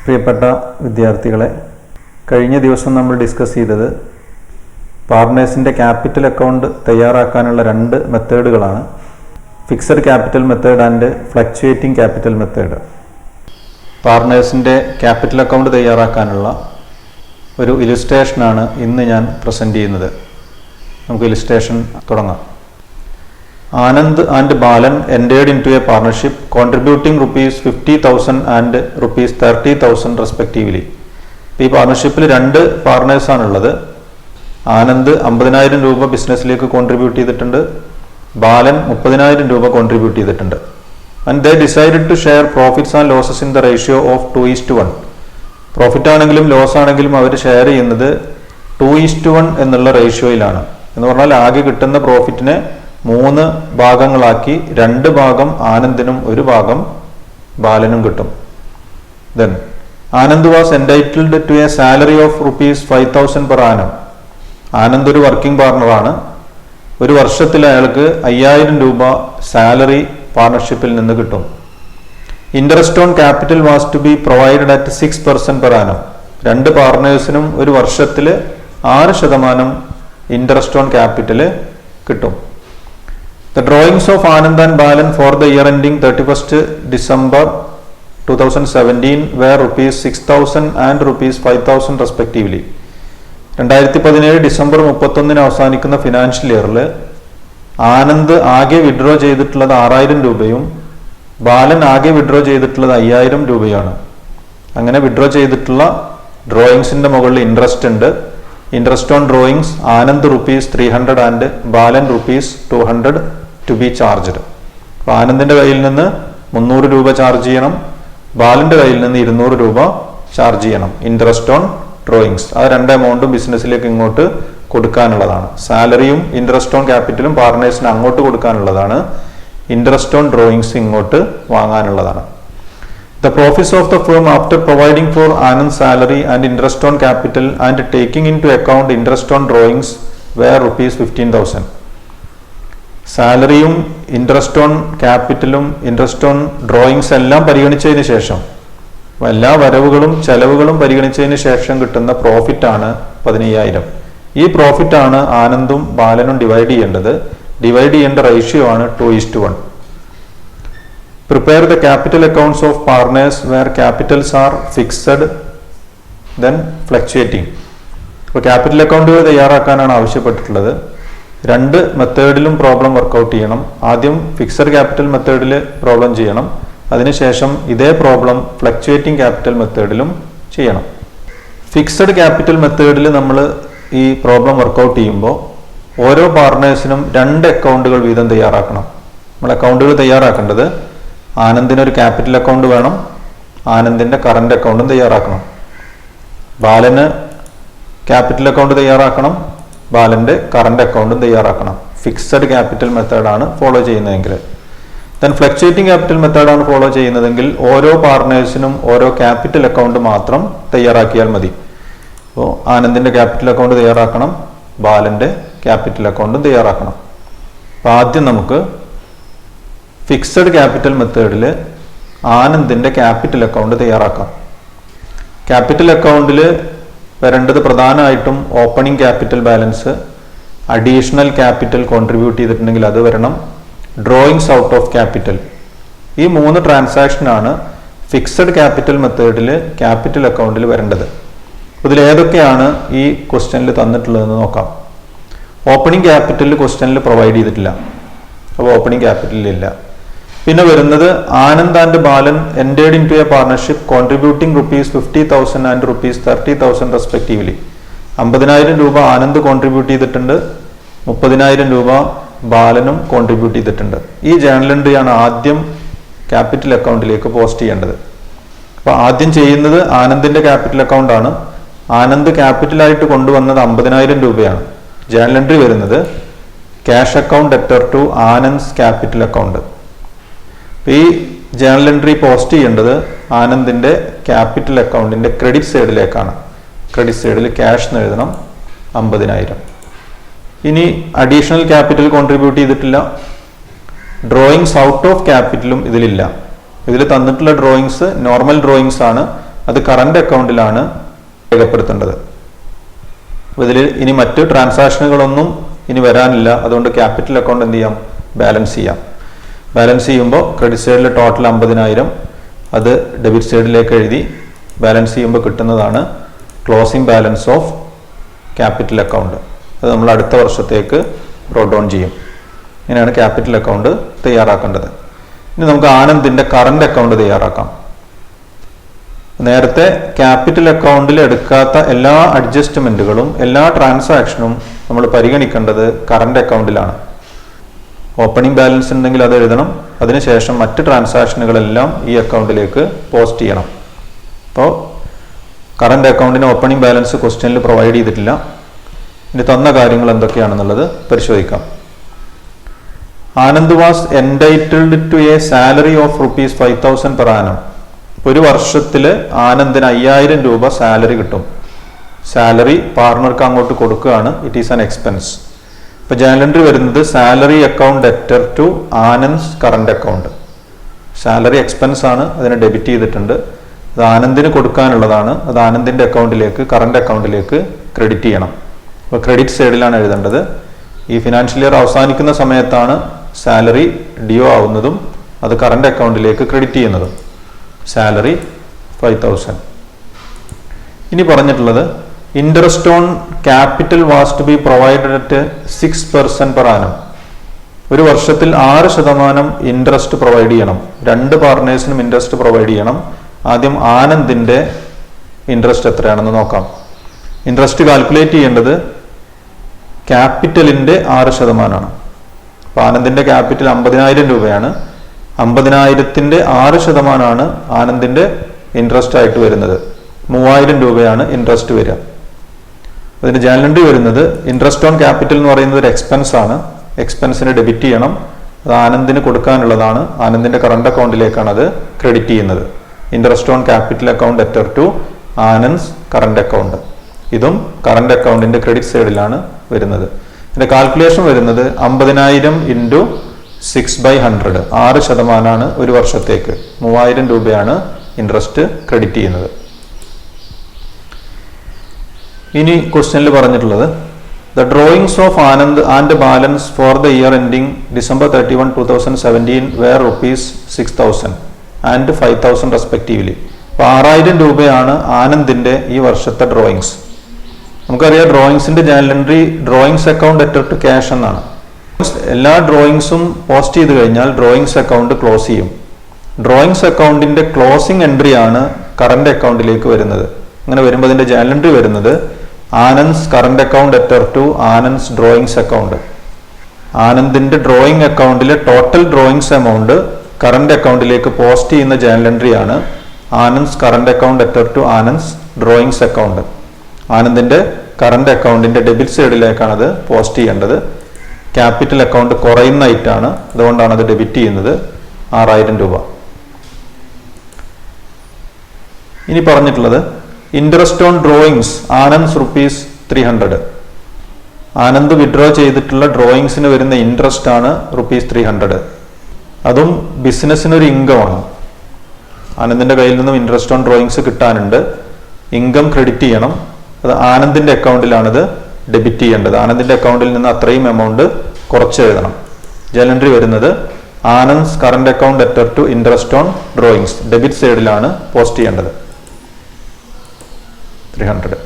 പ്രിയപ്പെട്ട വിദ്യാർത്ഥികളെ, കഴിഞ്ഞ ദിവസം നമ്മൾ ഡിസ്കസ് ചെയ്തത് പാർട്ട്നേഴ്സിൻ്റെ ക്യാപിറ്റൽ അക്കൗണ്ട് തയ്യാറാക്കാനുള്ള രണ്ട് മെത്തേഡുകളാണ്. Fixed capital method and fluctuating capital method. പാർട്ട്നേഴ്സിൻ്റെ ക്യാപിറ്റൽ അക്കൗണ്ട് തയ്യാറാക്കാനുള്ള ഒരു ഇലുസ്ട്രേഷനാണ് ഇന്ന് ഞാൻ പ്രസൻറ്റ് ചെയ്യുന്നത്. നമുക്ക് ഇലുസ്ട്രേഷൻ തുടങ്ങാം. Anand and Balan entered into a partnership contributing rupees 50,000 and rupees 30,000 respectively. ഈ പാർട്ണർഷിപ്പിൽ രണ്ട് പാർട്ട്നേഴ്സാണുള്ളത്. ആനന്ദ് 50,000 രൂപ ബിസിനസ്സിലേക്ക് കോൺട്രിബ്യൂട്ട് ചെയ്തിട്ടുണ്ട്, ബാലൻ 30,000 രൂപ കോൺട്രിബ്യൂട്ട് ചെയ്തിട്ടുണ്ട്. And they decided to share profits and losses in the ratio of 2:1. Profit ആണെങ്കിലും ലോസ് ആണെങ്കിലും അവർ ഷെയർ ചെയ്യുന്നത് 2:1 എന്നുള്ള റേഷ്യോയിലാണ്. എന്ന് പറഞ്ഞാൽ ആകെ കിട്ടുന്ന പ്രോഫിറ്റിനെ 3 ഭാഗങ്ങളാക്കി 2 ഭാഗം ആനന്ദിനും 1 ഭാഗം ബാലനും കിട്ടും. Then Anand was entitled to a salary of ₹5,000 per annum. Anand ഒരു വർക്കിംഗ് പാർട്ണറാണ്. ഒരു വർഷത്തിൽ അയാൾക്ക് 5,000 രൂപ സാലറി പാർട്ണർഷിപ്പിൽ നിന്ന് കിട്ടും. Interest on capital was to be provided at 6% per annum. രണ്ട് പാർട്ട്നേഴ്സിനും ഒരു വർഷത്തിൽ 6% ഇൻട്രസ്റ്റ് ഓൺ ക്യാപിറ്റൽ കിട്ടും. The drawings of Anand and Balan for the year ending 31st December 2017 were ₹6,000 and ₹5,000 respectively. 2017 December 31 അവസാനിക്കുന്ന ഫിനാൻഷ്യൽ ഇയറിൽ ആനന്ദ് ആകെ വിഡ്രോ ചെയ്തിട്ടുള്ളത് 6,000 രൂപയും ബാലൻ ആകെ വിഡ്രോ ചെയ്തിട്ടുള്ളത് 5,000 രൂപയാണ്. അങ്ങനെ വിഡ്രോ ചെയ്തിട്ടുള്ള ഡ്രോയിങ്സിന്റെ മുകളിൽ ഇൻട്രസ്റ്റ് ഉണ്ട്. Interest on drawings Anand ₹300 and Balan ₹200 to be charged. അപ്പോൾ ആനന്ദിന്റെ കയ്യിൽ നിന്ന് 300 രൂപ ചാർജ് ചെയ്യണം, ബാലന്റെ കയ്യിൽ നിന്ന് 200 രൂപ ചാർജ് ചെയ്യണം. ഇൻട്രസ്റ്റ് ഓൺ ഡ്രോയിങ്സ് ആ രണ്ട് എമൗണ്ടും ബിസിനസ്സിലേക്ക് ഇങ്ങോട്ട് കൊടുക്കാനുള്ളതാണ്. സാലറിയും ഇൻട്രസ്റ്റ് ഓൺ ക്യാപിറ്റലും പാർട്ട്നേഴ്സിന് അങ്ങോട്ട് കൊടുക്കാനുള്ളതാണ്. ഇൻട്രസ്റ്റ് ഓൺ ഡ്രോയിങ്സ് ഇങ്ങോട്ട് വാങ്ങാനുള്ളതാണ്. The profits of the firm after providing for Anand's salary and interest on capital and taking into account interest on drawings were ₹15,000. സാലറിയും interest on ക്യാപിറ്റലും interest on drawings എല്ലാം പരിഗണിച്ചതിന് ശേഷം, എല്ലാ വരവുകളും ചെലവുകളും പരിഗണിച്ചതിന് ശേഷം കിട്ടുന്ന പ്രോഫിറ്റാണ് 15,000. ഈ പ്രോഫിറ്റാണ് ആനന്ദും ബാലനും ഡിവൈഡ് ചെയ്യേണ്ടത്. ഡിവൈഡ് ചെയ്യേണ്ട റേഷ്യോ ആണ് 2:1. Prepare the capital accounts of partners where capitals are fixed, then fluctuating. ഇപ്പോൾ ക്യാപിറ്റൽ അക്കൗണ്ടുകൾ തയ്യാറാക്കാനാണ് ആവശ്യപ്പെട്ടിട്ടുള്ളത്. രണ്ട് മെത്തേഡിലും പ്രോബ്ലം വർക്കൗട്ട് ചെയ്യണം. ആദ്യം ഫിക്സഡ് ക്യാപിറ്റൽ മെത്തേഡിൽ പ്രോബ്ലം ചെയ്യണം, അതിനുശേഷം ഇതേ പ്രോബ്ലം ഫ്ലക്ച്വേറ്റിംഗ് ക്യാപിറ്റൽ മെത്തേഡിലും ചെയ്യണം. ഫിക്സഡ് ക്യാപിറ്റൽ മെത്തേഡിൽ നമ്മൾ ഈ പ്രോബ്ലം വർക്കൗട്ട് ചെയ്യുമ്പോൾ ഓരോ പാർട്ട്നേഴ്സിനും 2 അക്കൗണ്ടുകൾ വീതം തയ്യാറാക്കണം. നമ്മൾ അക്കൗണ്ടുകൾ തയ്യാറാക്കേണ്ടത് ആനന്ദിനൊരു ക്യാപിറ്റൽ അക്കൗണ്ട് വേണം, ആനന്ദിൻ്റെ കറണ്ട് അക്കൗണ്ടും തയ്യാറാക്കണം. ബാലന് ക്യാപിറ്റൽ അക്കൗണ്ട് തയ്യാറാക്കണം, ബാലൻ്റെ കറണ്ട് അക്കൗണ്ടും തയ്യാറാക്കണം. ഫിക്സഡ് ക്യാപിറ്റൽ മെത്തേഡാണ് ഫോളോ ചെയ്യുന്നതെങ്കിൽ. ദെൻ ഫ്ലക്ച്വേറ്റിംഗ് ക്യാപിറ്റൽ മെത്തേഡാണ് ഫോളോ ചെയ്യുന്നതെങ്കിൽ ഓരോ പാർട്ട്നേഴ്സിനും ഓരോ ക്യാപിറ്റൽ അക്കൗണ്ട് മാത്രം തയ്യാറാക്കിയാൽ മതി. അപ്പോൾ ആനന്ദിൻ്റെ ക്യാപിറ്റൽ അക്കൗണ്ട് തയ്യാറാക്കണം, ബാലൻ്റെ ക്യാപിറ്റൽ അക്കൗണ്ടും തയ്യാറാക്കണം. അപ്പോൾ ആദ്യം നമുക്ക് ഫിക്സഡ് ക്യാപിറ്റൽ മെത്തേഡിൽ ആനന്ദിൻ്റെ ക്യാപിറ്റൽ അക്കൗണ്ട് തയ്യാറാക്കാം. ക്യാപിറ്റൽ അക്കൗണ്ടിൽ വരേണ്ടത് പ്രധാനമായിട്ടും opening capital balance, additional capital contribute ചെയ്തിട്ടുണ്ടെങ്കിൽ അത് വരണം, ഡ്രോയിങ്സ് ഔട്ട് ഓഫ് ക്യാപിറ്റൽ. ഈ 3 ട്രാൻസാക്ഷനാണ് ഫിക്സഡ് ക്യാപിറ്റൽ മെത്തേഡിൽ ക്യാപിറ്റൽ അക്കൗണ്ടിൽ വരേണ്ടത്. ഇതിൽ ഏതൊക്കെയാണ് ഈ ക്വസ്റ്റ്യനിൽ തന്നിട്ടുള്ളതെന്ന് നോക്കാം. ഓപ്പണിംഗ് ക്യാപിറ്റൽ ക്വസ്റ്റ്യനിൽ പ്രൊവൈഡ് ചെയ്തിട്ടില്ല, അപ്പോൾ ഓപ്പണിംഗ് ക്യാപിറ്റലില്ല. പിന്നെ വരുന്നത് Anand and Balan entered in to a partnership contributing ₹50,000 and ₹30,000 respectively. 50,000 രൂപ ആനന്ദ് കോൺട്രിബ്യൂട്ട് ചെയ്തിട്ടുണ്ട്, 30,000 രൂപ ബാലനും കോൺട്രിബ്യൂട്ട് ചെയ്തിട്ടുണ്ട്. ഈ ജേണൽ എൻട്രിയാണ് ആദ്യം ക്യാപിറ്റൽ അക്കൗണ്ടിലേക്ക് പോസ്റ്റ് ചെയ്യേണ്ടത്. അപ്പോൾ ആദ്യം ചെയ്യുന്നത് ആനന്ദിൻ്റെ ക്യാപിറ്റൽ അക്കൗണ്ടാണ്. ആനന്ദ് ക്യാപിറ്റലായിട്ട് കൊണ്ടുവന്നത് 50,000 രൂപയാണ്. ജേണൽ എൻട്രി വരുന്നത് cash account debtor to Anand's capital account. ഈ ജേണൽ എൻട്രി പോസ്റ്റ് ചെയ്യേണ്ടത് ആനന്ദിൻ്റെ ക്യാപിറ്റൽ അക്കൗണ്ടിൻ്റെ ക്രെഡിറ്റ് സൈഡിലേക്കാണ്. ക്രെഡിറ്റ് സൈഡിൽ ക്യാഷ് എന്ന് എഴുതണം 50,000. ഇനി അഡീഷണൽ ക്യാപിറ്റൽ കോൺട്രിബ്യൂട്ട് ചെയ്തിട്ടില്ല, ഡ്രോയിങ്സ് ഔട്ട് ഓഫ് ക്യാപിറ്റലും ഇതിലില്ല. ഇതിൽ തന്നിട്ടുള്ള ഡ്രോയിങ്സ് നോർമൽ ഡ്രോയിങ്സ് ആണ്, അത് കറണ്ട് അക്കൗണ്ടിലാണ് രേഖപ്പെടുത്തേണ്ടത്. ഇതിൽ ഇനി മറ്റ് ട്രാൻസാക്ഷനുകളൊന്നും ഇനി വരാനില്ല. അതുകൊണ്ട് ക്യാപിറ്റൽ അക്കൗണ്ട് എന്ത് ചെയ്യാം? ബാലൻസ് ചെയ്യാം. ബാലൻസ് ചെയ്യുമ്പോൾ ക്രെഡിറ്റ് സൈഡിൽ ടോട്ടൽ 50,000 അത് ഡെബിറ്റ് സൈഡിലേക്ക് എഴുതി ബാലൻസ് ചെയ്യുമ്പോൾ കിട്ടുന്നതാണ് closing balance of capital account. അത് നമ്മൾ അടുത്ത വർഷത്തേക്ക് ബ്രോട്ട് ഡൗൺ ചെയ്യും. ഇങ്ങനെയാണ് ക്യാപിറ്റൽ അക്കൗണ്ട് തയ്യാറാക്കേണ്ടത്. ഇനി നമുക്ക് ആനന്ദിന്റെ കറണ്ട് അക്കൗണ്ട് തയ്യാറാക്കാം. നേരത്തെ ക്യാപിറ്റൽ അക്കൗണ്ടിൽ എടുക്കാത്ത എല്ലാ അഡ്ജസ്റ്റ്മെന്റുകളും എല്ലാ ട്രാൻസാക്ഷനും നമ്മൾ പരിഗണിക്കേണ്ടത് കറണ്ട് അക്കൗണ്ടിലാണ്. ഓപ്പണിംഗ് ബാലൻസ് ഉണ്ടെങ്കിൽ അത് എഴുതണം. അതിനുശേഷം മറ്റ് ട്രാൻസാക്ഷനുകളെല്ലാം ഈ അക്കൗണ്ടിലേക്ക് പോസ്റ്റ് ചെയ്യണം. അപ്പോൾ കറണ്ട് അക്കൗണ്ടിന് ഓപ്പണിംഗ് ബാലൻസ് ക്വസ്റ്റ്യനിൽ പ്രൊവൈഡ് ചെയ്തിട്ടില്ല. ഇനി തന്ന കാര്യങ്ങൾ എന്തൊക്കെയാണെന്നുള്ളത് പരിശോധിക്കാം. Anand was entitled to a salary of ₹5,000 per annum. ഒരു വർഷത്തിൽ ആനന്ദിന് 5,000 രൂപ സാലറി കിട്ടും. സാലറി പാർട്ണർക്ക് അങ്ങോട്ട് കൊടുക്കുകയാണ്. It is an expense. ഇപ്പൊ ജേണൽ എൻട്രി വരുന്നത് salary account debtor to Anand's current account. Salary expense ആണ്, അതിനെ ഡെബിറ്റ് ചെയ്തിട്ടുണ്ട്. അത് ആനന്ദിന് കൊടുക്കാനുള്ളതാണ്. അത് ആനന്ദിന്റെ അക്കൗണ്ടിലേക്ക് കറണ്ട് അക്കൗണ്ടിലേക്ക് ക്രെഡിറ്റ് ചെയ്യണം. അപ്പോൾ ക്രെഡിറ്റ് സൈഡിലാണ് എഴുതേണ്ടത്. ഈ ഫിനാൻഷ്യൽ ഇയർ അവസാനിക്കുന്ന സമയത്താണ് സാലറി ഡ്യൂ ആവുന്നതും അത് കറണ്ട് അക്കൗണ്ടിലേക്ക് ക്രെഡിറ്റ് ചെയ്യുന്നതും. സാലറി 5,000. ഇനി പറഞ്ഞിട്ടുള്ളത് interest on capital was to be provided at 6% per annum. ഒരു വർഷത്തിൽ 6% ഇൻട്രസ്റ്റ് പ്രൊവൈഡ് ചെയ്യണം. രണ്ട് പാർട്ട്നേഴ്സിനും ഇൻട്രസ്റ്റ് പ്രൊവൈഡ് ചെയ്യണം. ആദ്യം ആനന്ദിന്റെ ഇൻട്രസ്റ്റ് എത്രയാണെന്ന് നോക്കാം. ഇൻട്രസ്റ്റ് കാൽക്കുലേറ്റ് ചെയ്യേണ്ടത് ക്യാപിറ്റലിന്റെ 6%. അപ്പോൾ ആനന്ദിന്റെ ക്യാപിറ്റൽ 50,000 രൂപയാണ്. 50,000ന്റെ 6% ആനന്ദിന്റെ ഇൻട്രസ്റ്റ് ആയിട്ട് വരുന്നത്. 3,000 രൂപയാണ് ഇൻട്രസ്റ്റ് വരിക. അതിന്റെ ജേണൽ എൻട്രി വരുന്നത് ഇൻട്രസ്റ്റ് ഓൺ ക്യാപിറ്റൽ എന്ന് പറയുന്നത് ഒരു എക്സ്പെൻസ് ആണ്. എക്സ്പെൻസിന് ഡെബിറ്റ് ചെയ്യണം. അത് ആനന്ദിന് കൊടുക്കാനുള്ളതാണ്. ആനന്ദിന്റെ കറണ്ട് അക്കൗണ്ടിലേക്കാണ് അത് ക്രെഡിറ്റ് ചെയ്യുന്നത്. Interest on capital account debtor to Anand's current account. ഇതും കറണ്ട് അക്കൗണ്ടിന്റെ ക്രെഡിറ്റ് സൈഡിലാണ് വരുന്നത്. ഇതിന്റെ കാൽക്കുലേഷൻ വരുന്നത് 50,000 ഇൻറ്റു 6/100. 6% ഒരു വർഷത്തേക്ക്. 3,000 രൂപയാണ് ഇൻട്രസ്റ്റ് ക്രെഡിറ്റ് ചെയ്യുന്നത്. ഇനി ക്വസ്റ്റ്യനിൽ പറഞ്ഞിട്ടുള്ളത് the drawings of Anand and Balan's for the year ending December 31, 2017 were ₹6,000 and 5,000 respectively. അപ്പോൾ 6,000 രൂപയാണ് ആനന്ദിന്റെ ഈ വർഷത്തെ ഡ്രോയിങ്സ്. നമുക്കറിയാം ഡ്രോയിങ്സിന്റെ journal entry drawings account debtor to cash എന്നാണ്. എല്ലാ ഡ്രോയിങ്സും പോസ്റ്റ് ചെയ്ത് കഴിഞ്ഞാൽ ഡ്രോയിങ്സ് അക്കൗണ്ട് ക്ലോസ് ചെയ്യും. ഡ്രോയിങ്സ് അക്കൗണ്ടിന്റെ ക്ലോസിംഗ് എൻട്രി ആണ് കറണ്ട് അക്കൗണ്ടിലേക്ക് വരുന്നത്. അങ്ങനെ വരുമ്പോൾ അതിന്റെ ജേണൽ എൻട്രി വരുന്നത് Anand's current account debtor to Anand's drawings account. ആനന്ദിന്റെ ഡ്രോയിങ് അക്കൗണ്ടിലെ ടോട്ടൽ ഡ്രോയിങ്സ് എമൗണ്ട് കറണ്ട് അക്കൗണ്ടിലേക്ക് പോസ്റ്റ് ചെയ്യുന്ന ജേണൽ എൻട്രി ആണ് Anand's current account debtor to Anand's drawings account. ആനന്ദിന്റെ കറണ്ട് അക്കൗണ്ടിന്റെ ഡെബിറ്റ് സൈഡിലേക്കാണ് അത് പോസ്റ്റ് ചെയ്യേണ്ടത്. ക്യാപിറ്റൽ അക്കൗണ്ട് കുറയുന്നതായിട്ടാണ്, അതുകൊണ്ടാണ് അത് ഡെബിറ്റ് ചെയ്യുന്നത് 6,000 രൂപ. ഇനി പറഞ്ഞിട്ടുള്ളത് interest on drawings Anand's ₹300. Anand withdraw ചെയ്തിട്ടുള്ള ഡ്രോയിങ്സിന് വരുന്ന ഇൻട്രസ്റ്റ് ആണ് ₹300. അതും ബിസിനസ്സിനൊരു ഇൻകമാണ്. ആനന്ദിന്റെ കയ്യിൽ നിന്നും ഇൻട്രസ്റ്റ് ഓൺ ഡ്രോയിങ്സ് കിട്ടാനുണ്ട്. ഇൻകം ക്രെഡിറ്റ് ചെയ്യണം. അത് ആനന്ദിന്റെ അക്കൗണ്ടിലാണിത് ഡെബിറ്റ് ചെയ്യേണ്ടത്. ആനന്ദിന്റെ അക്കൗണ്ടിൽ നിന്ന് അത്രയും എമൗണ്ട് കുറച്ച് എഴുതണം. ജേണൽ എൻട്രി വരുന്നത് Anand's current account debtor to interest on drawings. Debit സൈഡിലാണ് പോസ്റ്റ് ചെയ്യേണ്ടത് 300.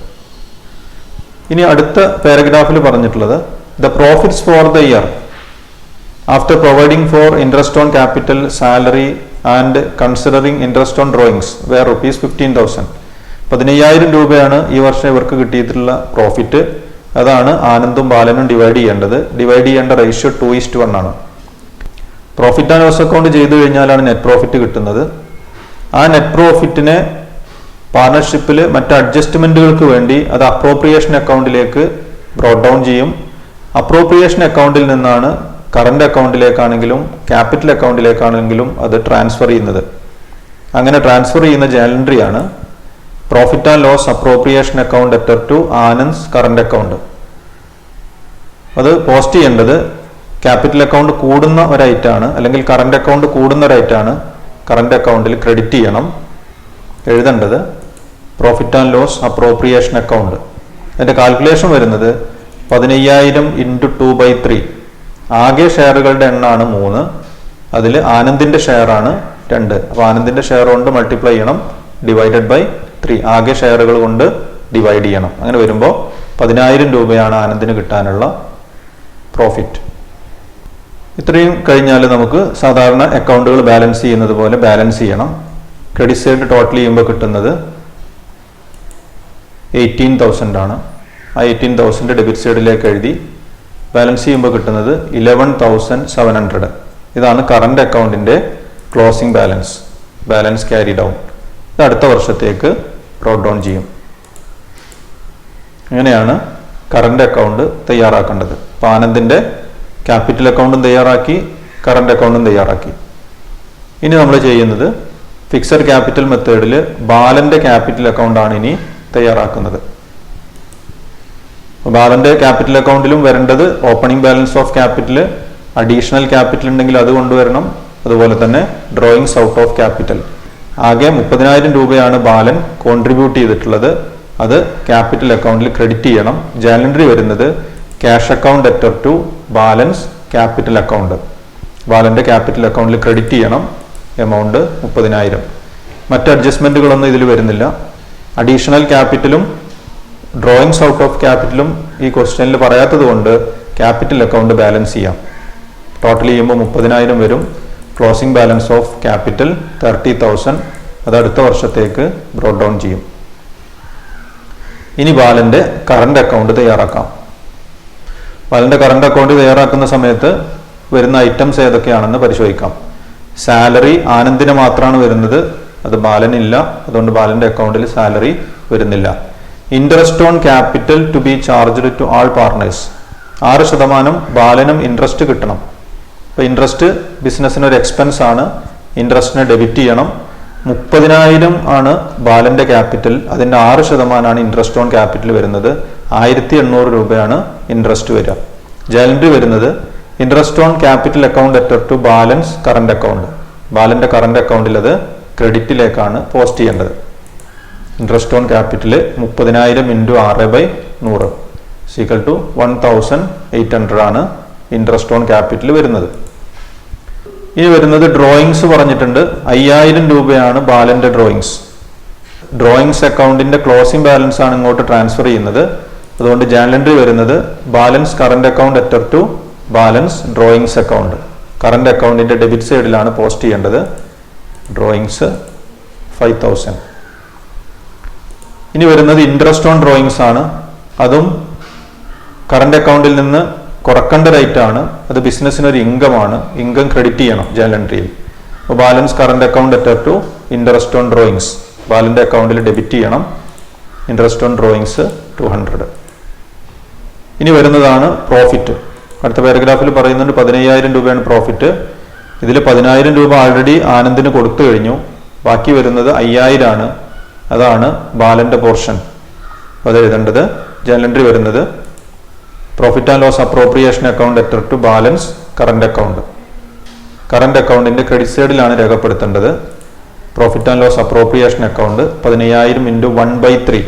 ഇനി അടുത്ത പാരഗ്രാഫിൽ പറഞ്ഞിട്ടുള്ളത് the profits for the year after providing for interest on capital salary and considering interest on drawings were ₹15,000. 15,000 രൂപയാണ് ഈ വർഷം ഇവർക്ക് കിട്ടിയിട്ടുള്ള പ്രോഫിറ്റ്. അതാണ് ആനന്ദും ബാലനും ഡിവൈഡ് ചെയ്യേണ്ടത്. ഡിവൈഡ് ചെയ്യേണ്ട റേഷ്യോ 2:1 ആണ്. പ്രോഫിറ്റ് ആൻഡ് ലോസ് അക്കൗണ്ട് ചെയ്തു കഴിഞ്ഞാലാണ് നെറ്റ് പ്രോഫിറ്റ് കിട്ടുന്നത്. ആ നെറ്റ് പ്രോഫിറ്റിനെ പാർട്ണർഷിപ്പിൽ മറ്റ് അഡ്ജസ്റ്റ്മെന്റുകൾക്ക് വേണ്ടി അത് അപ്രോപ്രിയേഷൻ അക്കൗണ്ടിലേക്ക് ബ്രോട്ട് ഡൗൺ ചെയ്യും. അപ്രോപ്രിയേഷൻ അക്കൗണ്ടിൽ നിന്നാണ് കറണ്ട് അക്കൗണ്ടിലേക്കാണെങ്കിലും ക്യാപിറ്റൽ അക്കൗണ്ടിലേക്കാണെങ്കിലും അത് ട്രാൻസ്ഫർ ചെയ്യുന്നത്. അങ്ങനെ ട്രാൻസ്ഫർ ചെയ്യുന്ന ജേണൽ എൻട്രി ആണ് profit and loss appropriation account debtor to Anand's current account. അത് പോസ്റ്റ് ചെയ്യേണ്ടത് ക്യാപിറ്റൽ അക്കൗണ്ട് കൂടുന്ന ഒരു ഐറ്റാണ്, അല്ലെങ്കിൽ കറണ്ട് അക്കൗണ്ട് കൂടുന്ന ഒരു ഐറ്റാണ്. കറണ്ട് അക്കൗണ്ടിൽ ക്രെഡിറ്റ് ചെയ്യണം. എഴുതേണ്ടത് profit and loss appropriation account. അതിൻ്റെ കാൽക്കുലേഷൻ വരുന്നത് 15,000 ഇൻറ്റു 2/3. ആകെ ഷെയറുകളുടെ എണ്ണമാണ് 3, അതിൽ ആനന്ദിൻ്റെ ഷെയറാണ് 2. അപ്പോൾ ആനന്ദിൻ്റെ ഷെയർ കൊണ്ട് മൾട്ടിപ്ലൈ ചെയ്യണം, ഡിവൈഡഡ് ബൈ 3. ആകെ ഷെയറുകൾ കൊണ്ട് ഡിവൈഡ് ചെയ്യണം. അങ്ങനെ വരുമ്പോൾ 10,000 രൂപയാണ് ആനന്ദിന് കിട്ടാനുള്ള പ്രോഫിറ്റ്. ഇത്രയും കഴിഞ്ഞാൽ നമുക്ക് സാധാരണ അക്കൗണ്ടുകൾ ബാലൻസ് ചെയ്യുന്നത് പോലെ ബാലൻസ് ചെയ്യണം. ക്രെഡിറ്റ് സൈഡ് ടോട്ടൽ ചെയ്യുമ്പോൾ കിട്ടുന്നത് 18,000 ആണ്. ആ 18,000 ഡെബിറ്റ് സൈഡിലേക്ക് എഴുതി ബാലൻസ് ചെയ്യുമ്പോൾ കിട്ടുന്നത് 11,700. ഇതാണ് കറണ്ട് അക്കൗണ്ടിൻ്റെ ക്ലോസിംഗ് ബാലൻസ് ക്യാരി ഡൗൺ. ഇത് അടുത്ത വർഷത്തേക്ക് ബ്രോട്ട് ഡൗൺ ചെയ്യും. അങ്ങനെയാണ് കറണ്ട് അക്കൗണ്ട് തയ്യാറാക്കേണ്ടത്. അപ്പോൾ ആനന്ദിൻ്റെ ക്യാപിറ്റൽ അക്കൗണ്ടും തയ്യാറാക്കി, കറണ്ട് അക്കൗണ്ടും തയ്യാറാക്കി. ഇനി നമ്മൾ ചെയ്യുന്നത് ഫിക്സഡ് ക്യാപിറ്റൽ മെത്തേഡിൽ ബാലൻ്റെ ക്യാപിറ്റൽ അക്കൗണ്ടാണ് ഇനി തയ്യാറാക്കുന്നത്. ബാലൻ്റെ ക്യാപിറ്റൽ അക്കൗണ്ടിലും വരേണ്ടത് opening balance of capital, additional capital ഉണ്ടെങ്കിൽ അത് കൊണ്ടുവരണം, അതുപോലെ തന്നെ ഡ്രോയിങ്സ് ഔട്ട് ഓഫ് ക്യാപിറ്റൽ. ആകെ 30,000 രൂപയാണ് ബാലൻ കോൺട്രിബ്യൂട്ട് ചെയ്തിട്ടുള്ളത്. അത് ക്യാപിറ്റൽ അക്കൗണ്ടിൽ ക്രെഡിറ്റ് ചെയ്യണം. ജേണൽ എൻട്രി വരുന്നത് cash account debtor to Balan's capital account. ബാലൻ്റെ ക്യാപിറ്റൽ അക്കൗണ്ടിൽ ക്രെഡിറ്റ് ചെയ്യണം എമൗണ്ട് 30,000. മറ്റ് അഡ്ജസ്റ്റ്മെൻറ്റുകളൊന്നും ഇതിൽ വരുന്നില്ല. അഡീഷണൽ ക്യാപിറ്റലും ഡ്രോയിങ്സ് ഔട്ട് ഓഫ് ക്യാപിറ്റലും ഈ ക്വസ്റ്റ്യനിൽ പറയാത്തത് കൊണ്ട് ക്യാപിറ്റൽ അക്കൗണ്ട് ബാലൻസ് ചെയ്യാം. ടോട്ടൽ ചെയ്യുമ്പോൾ 30,000 വരും. Closing balance of capital 30,000. അത് അടുത്ത വർഷത്തേക്ക് ബ്രോട്ട് ഡൗൺ ചെയ്യും. ഇനി ബാലൻ്റെ കറണ്ട് അക്കൗണ്ട് തയ്യാറാക്കാം. ബാലൻ്റെ കറണ്ട് അക്കൗണ്ട് തയ്യാറാക്കുന്ന സമയത്ത് വരുന്ന ഐറ്റംസ് ഏതൊക്കെയാണെന്ന് പരിശോധിക്കാം. സാലറി ആനന്ദിന് മാത്രമാണ് വരുന്നത്, അത് ബാലനില്ല. അതുകൊണ്ട് ബാലൻ്റെ അക്കൗണ്ടിൽ സാലറി വരുന്നില്ല. Interest on capital to be charged to all partners. 6% ബാലനും ഇൻട്രസ്റ്റ് കിട്ടണം. അപ്പോൾ ഇൻട്രസ്റ്റ് ബിസിനസ്സിനൊരു എക്സ്പെൻസ് ആണ്, ഇൻട്രസ്റ്റിനെ ഡെബിറ്റ് ചെയ്യണം. 30,000 ആണ് ബാലൻ്റെ ക്യാപിറ്റൽ, അതിൻ്റെ 6% ഇൻട്രസ്റ്റ് ഓൺ ക്യാപിറ്റൽ വരുന്നത്. 1,800 രൂപയാണ് ഇൻട്രസ്റ്റ് വരിക. ജേണൽ എൻട്രി വരുന്നത് interest on capital account debtor to Balan's current account. ബാലൻ്റെ കറണ്ട് അക്കൗണ്ടിൽ അത് ക്രെഡിറ്റിലേക്കാണ് പോസ്റ്റ് ചെയ്യേണ്ടത്. Interest on capital 30,000 into 6/100 equal to 1,800 ആണ് ഇൻട്രസ്റ്റ് ഓൺ ക്യാപിറ്റൽ വരുന്നത്. ഇനി വരുന്നത് ഡ്രോയിങ്സ് പറഞ്ഞിട്ടുണ്ട്. 5,000 രൂപയാണ് ബാലൻ്റെ ഡ്രോയിങ്സ്. ഡ്രോയിങ്സ് അക്കൗണ്ടിൻ്റെ ക്ലോസിംഗ് ബാലൻസ് ആണ് ഇങ്ങോട്ട് ട്രാൻസ്ഫർ ചെയ്യുന്നത്. അതുകൊണ്ട് ജേണൽ എൻട്രി വരുന്നത് Balan's current account debtor to Balan's drawings account. Current അക്കൗണ്ടിൻ്റെ ഡെബിറ്റ് സൈഡിലാണ് പോസ്റ്റ് ചെയ്യേണ്ടത്. ഡ്രോയിങ്സ് 5,000. ഇനി വരുന്നത് ഇൻട്രസ്റ്റ് ഓൺ ഡ്രോയിങ്സ് ആണ്. അതും കറണ്ട് അക്കൗണ്ടിൽ നിന്ന് കുറക്കേണ്ട റേറ്റ് ആണ്. അത് ബിസിനസ്സിനൊരു ഇൻകമാണ്. ഇൻകം ക്രെഡിറ്റ് ചെയ്യണം ജേണൽ എൻട്രിയിൽ. അപ്പോൾ Balan's current account debtor to interest on drawings. ബാലൻ്റെ അക്കൗണ്ടിൽ ഡെബിറ്റ് ചെയ്യണം. Interest on drawings 200. ഇനി വരുന്നതാണ് പ്രോഫിറ്റ്. അടുത്ത പാരഗ്രാഫിൽ പറയുന്നുണ്ട് 15,000 രൂപയാണ് പ്രോഫിറ്റ്. ഇതിൽ 10,000 രൂപ ആൾറെഡി ആനന്ദിന് കൊടുത്തു കഴിഞ്ഞു. ബാക്കി വരുന്നത് 5,000 ആണ്. അതാണ് ബാലൻ്റെ പോർഷൻ. അത് എഴുതേണ്ടത്. ജേണൽ എൻട്രി വരുന്നത് profit and loss appropriation account debtor to Balan's current account. Current അക്കൗണ്ടിൻ്റെ ക്രെഡിറ്റ് സൈഡിലാണ് രേഖപ്പെടുത്തേണ്ടത്. Profit and loss appropriation account 15,000 into 1/3.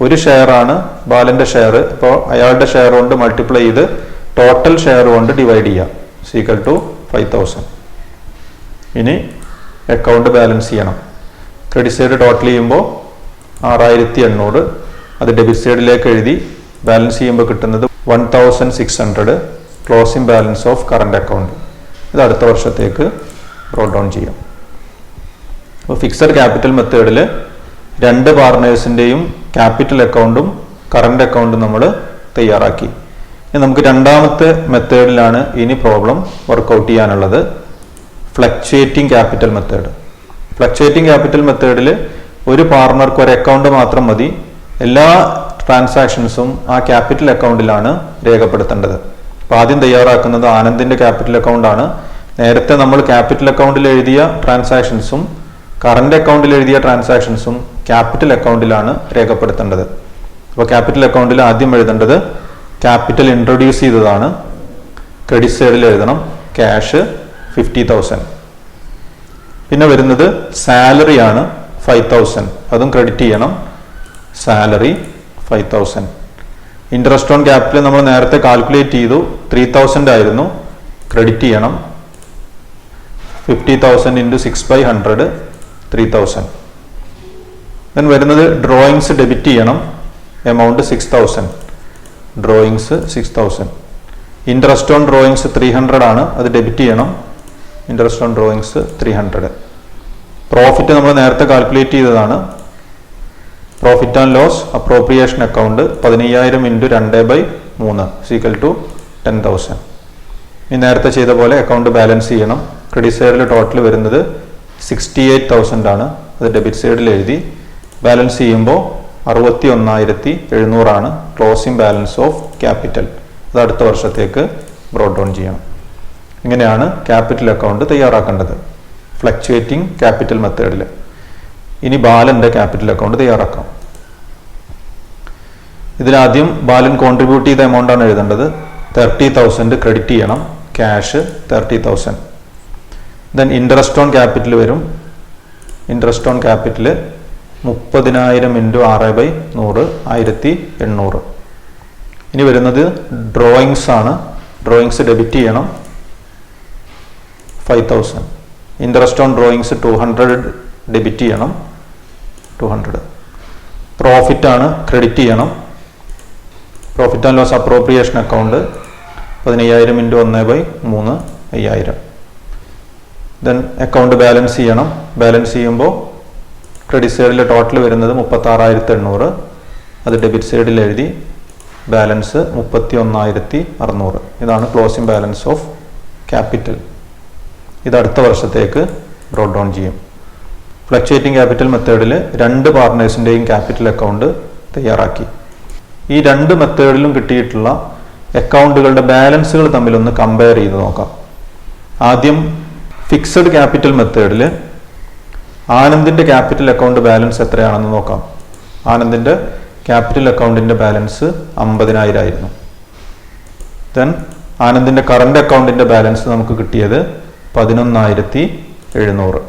ഒരു ഷെയറാണ് ബാലൻ്റെ ഷെയർ. ഇപ്പോൾ അയാളുടെ ഷെയർ കൊണ്ട് മൾട്ടിപ്ലൈ ചെയ്ത് ടോട്ടൽ ഷെയർ കൊണ്ട് ഡിവൈഡ് ചെയ്യാം. Equal to 5,000. ഇനി അക്കൗണ്ട് ബാലൻസ് ചെയ്യണം. ക്രെഡിറ്റ് സൈഡ് ടോട്ടൽ ചെയ്യുമ്പോൾ 6,800. അത് ഡെബിറ്റ് സൈഡിലേക്ക് എഴുതി ബാലൻസ് ചെയ്യുമ്പോൾ കിട്ടുന്നത് 1,600. Closing balance of current account. ഇത് അടുത്ത വർഷത്തേക്ക് ബ്രോട്ട് ഡൗൺ ചെയ്യാം. അപ്പോൾ ഫിക്സഡ് ക്യാപിറ്റൽ മെത്തേഡിൽ 2 പാർട്ട്നേഴ്സിൻ്റെയും ക്യാപിറ്റൽ അക്കൗണ്ടും കറണ്ട് അക്കൗണ്ടും നമ്മൾ തയ്യാറാക്കി. ഇനി നമുക്ക് രണ്ടാമത്തെ മെത്തേഡിലാണ് ഇനി പ്രോബ്ലം വർക്കൗട്ട് ചെയ്യാനുള്ളത്. Fluctuating capital method. Fluctuating capital മെത്തേഡിൽ ഒരു പാർട്ണർക്ക് ഒരു അക്കൗണ്ട് മാത്രം മതി. എല്ലാ ട്രാൻസാക്ഷൻസും ആ ക്യാപിറ്റൽ അക്കൗണ്ടിലാണ് രേഖപ്പെടുത്തേണ്ടത്. അപ്പോൾ ആദ്യം തയ്യാറാക്കുന്നത് ആനന്ദിൻ്റെ ക്യാപിറ്റൽ അക്കൗണ്ടാണ്. നേരത്തെ നമ്മൾ ക്യാപിറ്റൽ അക്കൗണ്ടിൽ എഴുതിയ ട്രാൻസാക്ഷൻസും കറണ്ട് അക്കൗണ്ടിൽ എഴുതിയ ട്രാൻസാക്ഷൻസും ക്യാപിറ്റൽ അക്കൗണ്ടിലാണ് രേഖപ്പെടുത്തേണ്ടത്. അപ്പോൾ ക്യാപിറ്റൽ അക്കൗണ്ടിൽ ആദ്യം എഴുതേണ്ടത് ക്യാപിറ്റൽ ഇൻട്രൊഡ്യൂസ് ചെയ്തതാണ്. ക്രെഡിറ്റ് സൈഡിൽ എഴുതണം ക്യാഷ് 50,000. പിന്നെ വരുന്നത് സാലറിയാണ് 5,000 അതും ക്രെഡിറ്റ് ചെയ്യണം. സാലറി 5,000. ഇൻട്രസ്റ്റ് ഓൺ ക്യാപിറ്റൽ നമ്മൾ നേരത്തെ കാൽക്കുലേറ്റ് ചെയ്തു, 3,000 ആയിരുന്നു, ക്രെഡിറ്റ് ചെയ്യണം. 50,000 ഇൻറ്റു 6/100 3,000. ദെൻ വരുന്നത് ഡ്രോയിങ്സ് ഡെബിറ്റ് ചെയ്യണം, amount 6,000. Drawings 6,000. Interest on drawings 300 ആണ്, അത് ഡെബിറ്റ് ചെയ്യണം. Interest on drawings 300. പ്രോഫിറ്റ് നമ്മൾ നേരത്തെ കാൽക്കുലേറ്റ് ചെയ്തതാണ്. Profit and loss appropriation account 15,000 into 2/3 equal to 10,000. ഈ നേരത്തെ ചെയ്ത പോലെ അക്കൗണ്ട് ബാലൻസ് ചെയ്യണം. ക്രെഡിറ്റ് സൈഡിൽ ടോട്ടൽ വരുന്നത് 68,000 ആണ്, അത് ഡെബിറ്റ് സൈഡിൽ എഴുതി. ബാലൻസ് ചെയ്യുമ്പോൾ 61,700 ആണ് ക്ലോസിംഗ് ബാലൻസ് ഓഫ് ക്യാപിറ്റൽ. അത് അടുത്ത വർഷത്തേക്ക് ബ്രോഡ് ഡൗൺ ചെയ്യണം. ഇങ്ങനെയാണ് ക്യാപിറ്റൽ അക്കൗണ്ട് തയ്യാറാക്കേണ്ടത് ഫ്ലക്ച്വേറ്റിംഗ് ക്യാപിറ്റൽ മെത്തേഡിൽ. ഇനി ബാലൻ്റെ ക്യാപിറ്റൽ അക്കൗണ്ട് തയ്യാറാക്കാം. ഇതിലാദ്യം ബാലൻ കോൺട്രിബ്യൂട്ട് ചെയ്ത എമൗണ്ട് ആണ് എഴുതേണ്ടത്. 30,000 ക്രെഡിറ്റ് ചെയ്യണം, cash 30,000. Then interest on capital വരും. Interest on capital 30,000 into 6/100 1,800. ഇനി വരുന്നത് ഡ്രോയിങ്സ് ആണ്. ഡ്രോയിങ്സ് ഡെബിറ്റ് ചെയ്യണം 5,000. ഇൻട്രസ്റ്റ് ഓൺ ഡ്രോയിങ്സ് 200 ഡെബിറ്റ് ചെയ്യണം 200. പ്രോഫിറ്റ് ആണ്, ക്രെഡിറ്റ് ചെയ്യണം. Profit and loss appropriation account 15,000 into 1/3 5,000. Then account balance ചെയ്യണം. ബാലൻസ് ചെയ്യുമ്പോൾ ക്രെഡിറ്റ് സൈഡിൽ ടോട്ടൽ വരുന്നത് 36,800, അത് ഡെബിറ്റ് സൈഡിൽ എഴുതി. ബാലൻസ് 31,600. ഇതാണ് ക്ലോസിംഗ് ബാലൻസ് ഓഫ് ക്യാപിറ്റൽ. ഇത് അടുത്ത വർഷത്തേക്ക് ബ്രോഡ് ഡൗൺ ചെയ്യും. ഫ്ലക്ച്വേറ്റിംഗ് ക്യാപിറ്റൽ മെത്തേഡിൽ 2 പാർട്ട്നേഴ്സിൻ്റെയും ക്യാപിറ്റൽ അക്കൗണ്ട് തയ്യാറാക്കി. ഈ 2 മെത്തേഡിലും കിട്ടിയിട്ടുള്ള അക്കൗണ്ടുകളുടെ ബാലൻസുകൾ തമ്മിലൊന്ന് കമ്പയർ ചെയ്ത് നോക്കാം. ആദ്യം ഫിക്സഡ് ക്യാപിറ്റൽ മെത്തേഡിൽ ആനന്ദിൻ്റെ ക്യാപിറ്റൽ അക്കൗണ്ട് ബാലൻസ് എത്രയാണെന്ന് നോക്കാം. ആനന്ദിൻ്റെ ക്യാപിറ്റൽ അക്കൗണ്ടിൻ്റെ ബാലൻസ് 50,000 ആയിരുന്നു. ദെൻ ആനന്ദിൻ്റെ കറണ്ട് അക്കൗണ്ടിൻ്റെ ബാലൻസ് നമുക്ക് കിട്ടിയത് 11,700.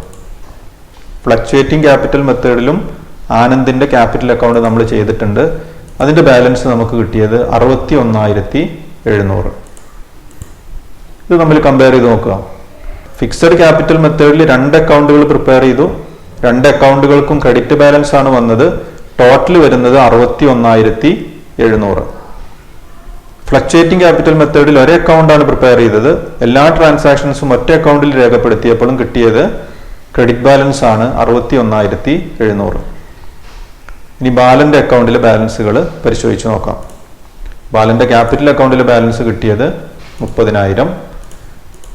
ഫ്ലക്ച്വേറ്റിംഗ് ക്യാപിറ്റൽ മെത്തേഡിലും ആനന്ദിൻ്റെ ക്യാപിറ്റൽ അക്കൗണ്ട് നമ്മൾ ചെയ്തിട്ടുണ്ട്. അതിൻ്റെ ബാലൻസ് നമുക്ക് കിട്ടിയത് 61,700. ഇത് നമ്മൾ കമ്പയർ ചെയ്ത് നോക്കുക. ഫിക്സഡ് ക്യാപിറ്റൽ മെത്തേഡിൽ 2 അക്കൗണ്ടുകൾ പ്രിപ്പയർ ചെയ്തു. 2 അക്കൗണ്ടുകൾക്കും ക്രെഡിറ്റ് ബാലൻസ് ആണ് വന്നത്. ടോട്ടൽ വരുന്നത് 61,700. ഫ്ലക്ച്വേറ്റിംഗ് ക്യാപിറ്റൽ മെത്തേഡിൽ ഒരു അക്കൗണ്ടാണ് പ്രിപ്പയർ ചെയ്തത്. എല്ലാ ട്രാൻസാക്ഷൻസും ഒറ്റ അക്കൗണ്ടിൽ രേഖപ്പെടുത്തിയപ്പോഴും കിട്ടിയത് ക്രെഡിറ്റ് ബാലൻസ് ആണ് 61,700. ഇനി ബാലൻ്റെ അക്കൗണ്ടിലെ ബാലൻസുകൾ പരിശോധിച്ച് നോക്കാം. ബാലൻ്റെ ക്യാപിറ്റൽ അക്കൗണ്ടിലെ ബാലൻസ് കിട്ടിയത് 30,000.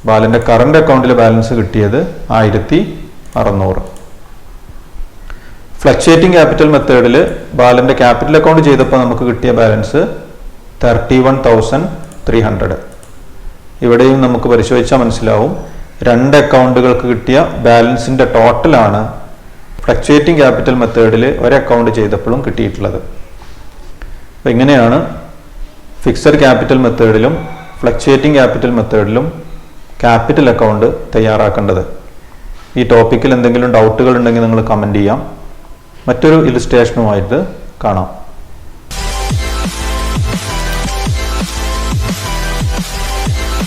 ബാലൻ്റെ കറണ്ട് അക്കൗണ്ടിലെ ബാലൻസ് കിട്ടിയത് 1,600. ഫ്ലക്ച്വേറ്റിംഗ് ക്യാപിറ്റൽ മെത്തേഡിൽ ബാലൻ്റെ ക്യാപിറ്റൽ അക്കൗണ്ട് ചെയ്തപ്പോൾ നമുക്ക് കിട്ടിയ ബാലൻസ് 31,300. ഇവിടെയും നമുക്ക് പരിശോധിച്ചാൽ മനസ്സിലാവും 2 അക്കൗണ്ടുകൾക്ക് കിട്ടിയ ബാലൻസിൻ്റെ ടോട്ടലാണ് ഫ്ലക്ച്വേറ്റിംഗ് ക്യാപിറ്റൽ മെത്തേഡിൽ ഒരു അക്കൗണ്ട് ചെയ്തപ്പോഴും കിട്ടിയിട്ടുള്ളത്. അപ്പോൾ ഇങ്ങനെയാണ് ഫിക്സഡ് ക്യാപിറ്റൽ മെത്തേഡിലും ഫ്ലക്ച്വേറ്റിംഗ് ക്യാപിറ്റൽ മെത്തേഡിലും ക്യാപിറ്റൽ അക്കൗണ്ട് തയ്യാറാക്കേണ്ടത്. ഈ ടോപ്പിക്കിൽ എന്തെങ്കിലും ഡൗട്ടുകൾ ഉണ്ടെങ്കിൽ നിങ്ങൾ കമൻറ്റ് ചെയ്യാം. മറ്റൊരു ഇല്ലുസ്ട്രേഷനുമായിട്ട് കാണാം.